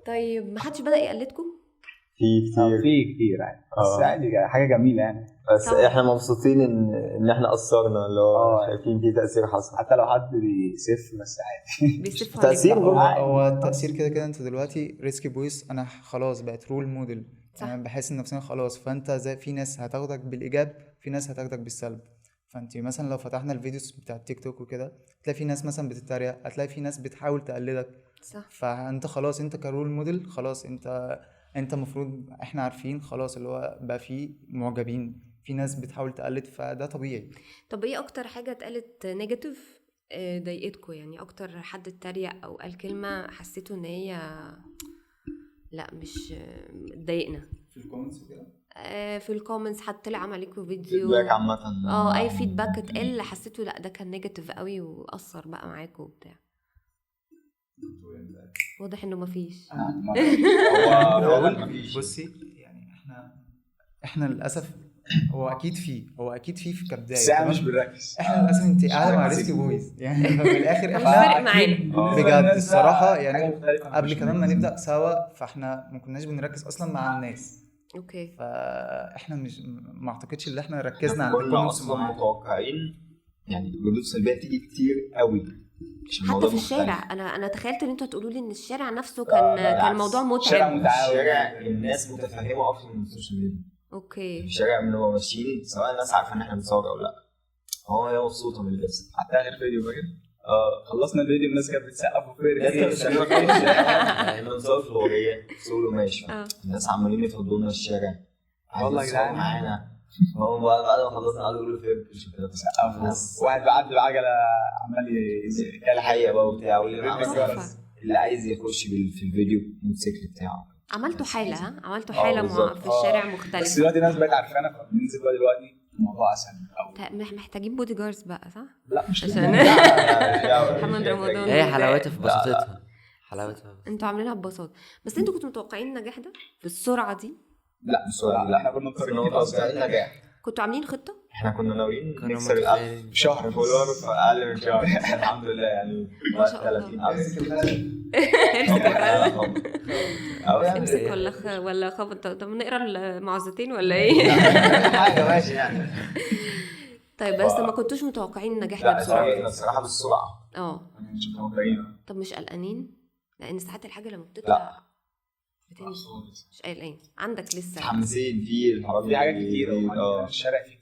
طيب ما حدش بدأ يقلدكم؟ في كتير في كتير يعني بس عادي حاجه جميله يعني. بس احنا مبسوطين ان احنا قصرنا، اللي هو شايفين في تأثير حصل حتى لو حد بيسف بس عادي. بيسفوا تأثير هو التأثير كده انت دلوقتي ريسكي بويس، انا خلاص بقت رول موديل. انا بحس ان نفسنا خلاص، فانت زي في ناس هتاخدك بالايجاب، في ناس هتاخدك بالسلب. فانت مثلا لو فتحنا الفيديوز بتاع التيك توك وكده هتلاقي في ناس مثلا بتتريق، هتلاقي في ناس بتحاول تقلدك. صح. فانت خلاص انت كرول موديل، خلاص انت مفروض احنا عارفين خلاص اللي هو بقى فيه معجبين، في ناس بتحاول تقلد، فده طبيعي. طب ايه اكتر حاجة اتقالت نيجاتيف ضايقتكم؟ يعني اكتر حد اتريق او قال كلمة حسيتوا ان هي لا مش ضايقنا في الكومنتس وكده، في الكومنتس حد طلع عمل لكم فيديو فيدباك عامة اي فيدباك اتقال حسيتوا لا ده كان نيجاتيف قوي واثر بقى معاكم وبتاع؟ واضح انه مفيش. بصي يعني احنا للاسف هو اكيد في كبدايه بس احنا مش بنركز. احنا للاسف انت قاعده مع ريسكي بويز يعني في الاخر مش فارق معانا بجد الصراحه يعني. قبل كمان ما نبدا سوا فاحنا ما كناش بنركز اصلا مع الناس. اوكي. فاحنا مش ما اعتقدش ان احنا ركزنا على كنا اصلا متوقعين يعني ردود سلبيه تيجي كتير قوي حتى في الشارع. انا تخيلت ان انتوا هتقولوا لي ان الشارع نفسه كان موضوع متعب. الشارع الناس متفهمه اكتر من السوشيال ميديا. اوكي. في الشارع بنبقى ماشيين سواء الناس عارفه ان احنا بنصور او لا، هي مبسوطه من اللي بيحصل. حتى اخر فيديو فاكر خلصنا الفيديو الناس كانت بتسقف وفير احنا بنصور في الغوريه سولو ماشي، الناس عمالين يفضلوا لنا الشارع والله يا جدعان معانا. هم بعد ما خلصنا قعدوا يقولوا فير مش كده بتسقف، واحد بعد العجله عمال يزق الحقيقه بقى وبتاع، اللي عايز يخش في الفيديو الموتوسيكل بتاعه. عملتوا حالة عملتوا حالة في الشارع مختلفة. بس دلوقتي الناس بقت عارفانا فبننزل بقى دلوقتي الموضوع اسهل. محتاجين بودي جاردز بقى صح؟ لا مش عشان محمد رمضان هي حلاوتها في بساطتها. انتوا عاملينها ببساطة. بس انتوا كنتوا متوقعين النجاح ده في السرعة دي؟ لا السرعة لا، احنا كنا متوقعين نجاح. كنتوا عاملين خطة؟ احنا كنا ناويين نكسر ال1000 في شهر فولور في اقل من شهر. الحمد لله يعني ما شاء الله. 30,000 امسك ولا خبط. طب نقرا المعوذتين ولا ايه؟ حاجه ماشي يعني. طيب بس ما كنتوش متوقعين النجاح ده بسرعه؟ لا الصراحه بالسرعه مش متوقعين. طب مش قلقانين؟ لان ساعات الحاجه لما بتطلع مش قلقان. عندك لسه متحمسين في الحوار في حاجات كتير الشارع فيه